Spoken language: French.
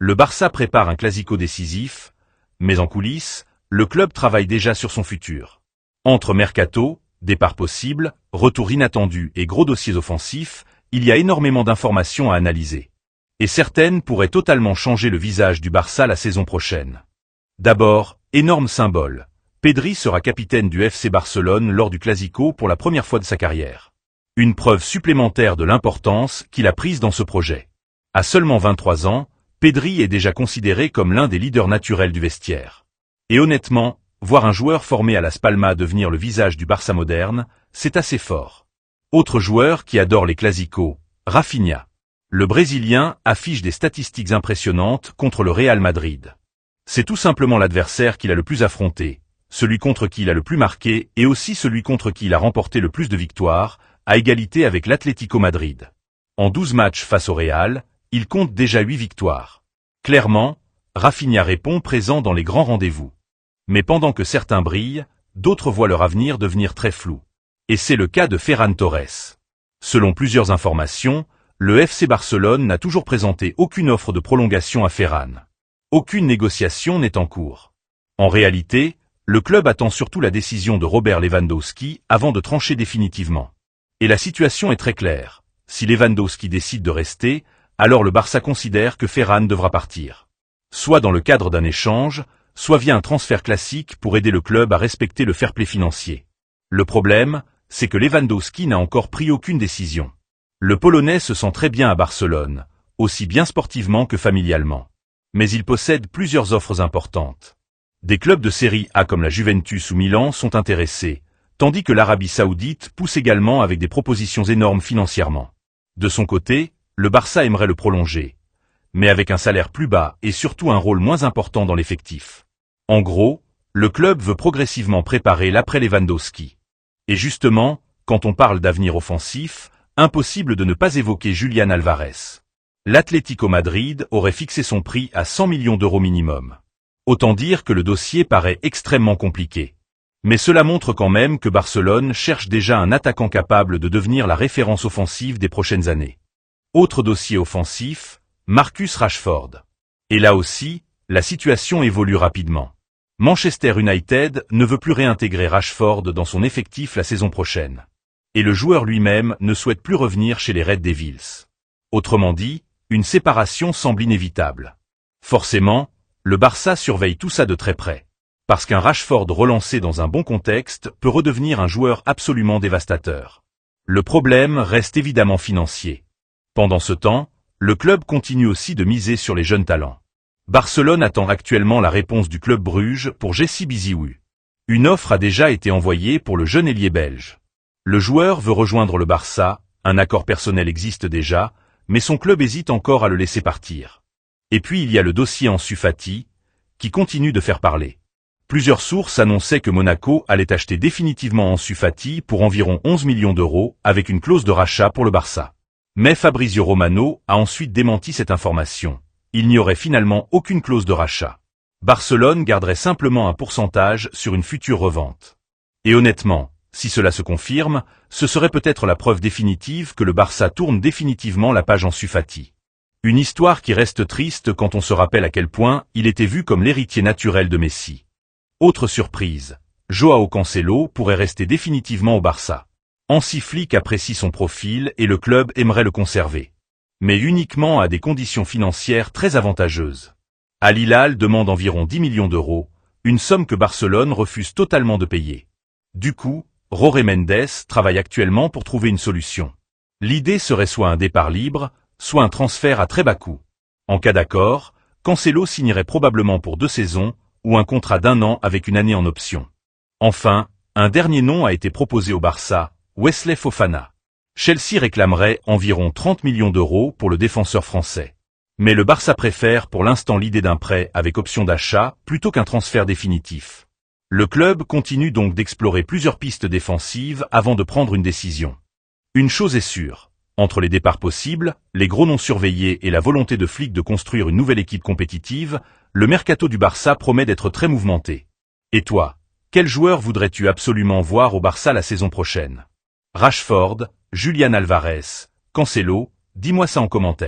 Le Barça prépare un classico décisif, mais en coulisses, le club travaille déjà sur son futur. Entre mercato, départ possible, retour inattendu et gros dossiers offensifs, il y a énormément d'informations à analyser. Et certaines pourraient totalement changer le visage du Barça la saison prochaine. D'abord, énorme symbole. Pedri sera capitaine du FC Barcelone lors du Classico pour la première fois de sa carrière. Une preuve supplémentaire de l'importance qu'il a prise dans ce projet. À seulement 23 ans, Pedri est déjà considéré comme l'un des leaders naturels du vestiaire. Et honnêtement, voir un joueur formé à Las Palmas devenir le visage du Barça moderne, c'est assez fort. Autre joueur qui adore les Clásicos, Rafinha. Le Brésilien affiche des statistiques impressionnantes contre le Real Madrid. C'est tout simplement l'adversaire qu'il a le plus affronté, celui contre qui il a le plus marqué et aussi celui contre qui il a remporté le plus de victoires, à égalité avec l'Atlético Madrid. En 12 matchs face au Real, il compte déjà 8 victoires. Clairement, Rafinha répond présent dans les grands rendez-vous. Mais pendant que certains brillent, d'autres voient leur avenir devenir très flou. Et c'est le cas de Ferran Torres. Selon plusieurs informations, le FC Barcelone n'a toujours présenté aucune offre de prolongation à Ferran. Aucune négociation n'est en cours. En réalité, le club attend surtout la décision de Robert Lewandowski avant de trancher définitivement. Et la situation est très claire. Si Lewandowski décide de rester, alors le Barça considère que Ferran devra partir. Soit dans le cadre d'un échange, soit via un transfert classique pour aider le club à respecter le fair-play financier. Le problème, c'est que Lewandowski n'a encore pris aucune décision. Le Polonais se sent très bien à Barcelone, aussi bien sportivement que familialement. Mais il possède plusieurs offres importantes. Des clubs de série A comme la Juventus ou Milan sont intéressés, tandis que l'Arabie Saoudite pousse également avec des propositions énormes financièrement. De son côté, le Barça aimerait le prolonger, mais avec un salaire plus bas et surtout un rôle moins important dans l'effectif. En gros, le club veut progressivement préparer l'après Lewandowski. Et justement, quand on parle d'avenir offensif, impossible de ne pas évoquer Julián Álvarez. L'Atlético Madrid aurait fixé son prix à 100 millions d'euros minimum. Autant dire que le dossier paraît extrêmement compliqué. Mais cela montre quand même que Barcelone cherche déjà un attaquant capable de devenir la référence offensive des prochaines années. Autre dossier offensif, Marcus Rashford. Et là aussi, la situation évolue rapidement. Manchester United ne veut plus réintégrer Rashford dans son effectif la saison prochaine. Et le joueur lui-même ne souhaite plus revenir chez les Red Devils. Autrement dit, une séparation semble inévitable. Forcément, le Barça surveille tout ça de très près. Parce qu'un Rashford relancé dans un bon contexte peut redevenir un joueur absolument dévastateur. Le problème reste évidemment financier. Pendant ce temps, le club continue aussi de miser sur les jeunes talents. Barcelone attend actuellement la réponse du club Bruges pour Jessi Biziou. Une offre a déjà été envoyée pour le jeune ailier belge. Le joueur veut rejoindre le Barça, un accord personnel existe déjà, mais son club hésite encore à le laisser partir. Et puis il y a le dossier Ansu Fati, qui continue de faire parler. Plusieurs sources annonçaient que Monaco allait acheter définitivement Ansu Fati pour environ 11 millions d'euros avec une clause de rachat pour le Barça. Mais Fabrizio Romano a ensuite démenti cette information. Il n'y aurait finalement aucune clause de rachat. Barcelone garderait simplement un pourcentage sur une future revente. Et honnêtement, si cela se confirme, ce serait peut-être la preuve définitive que le Barça tourne définitivement la page Ansu Fati. Une histoire qui reste triste quand on se rappelle à quel point il était vu comme l'héritier naturel de Messi. Autre surprise, Joao Cancelo pourrait rester définitivement au Barça. Hansi Flick apprécie son profil et le club aimerait le conserver. Mais uniquement à des conditions financières très avantageuses. Al Hilal demande environ 10 millions d'euros, une somme que Barcelone refuse totalement de payer. Du coup, Jorge Mendes travaille actuellement pour trouver une solution. L'idée serait soit un départ libre, soit un transfert à très bas coût. En cas d'accord, Cancelo signerait probablement pour 2 saisons, ou un contrat d'1 an avec une année en option. Enfin, un dernier nom a été proposé au Barça, Wesley Fofana. Chelsea réclamerait environ 30 millions d'euros pour le défenseur français. Mais le Barça préfère pour l'instant l'idée d'un prêt avec option d'achat plutôt qu'un transfert définitif. Le club continue donc d'explorer plusieurs pistes défensives avant de prendre une décision. Une chose est sûre, entre les départs possibles, les gros noms surveillés et la volonté de Flick de construire une nouvelle équipe compétitive, le mercato du Barça promet d'être très mouvementé. Et toi, quel joueur voudrais-tu absolument voir au Barça la saison prochaine? Rashford, Julián Álvarez, Cancelo, dis-moi ça en commentaire.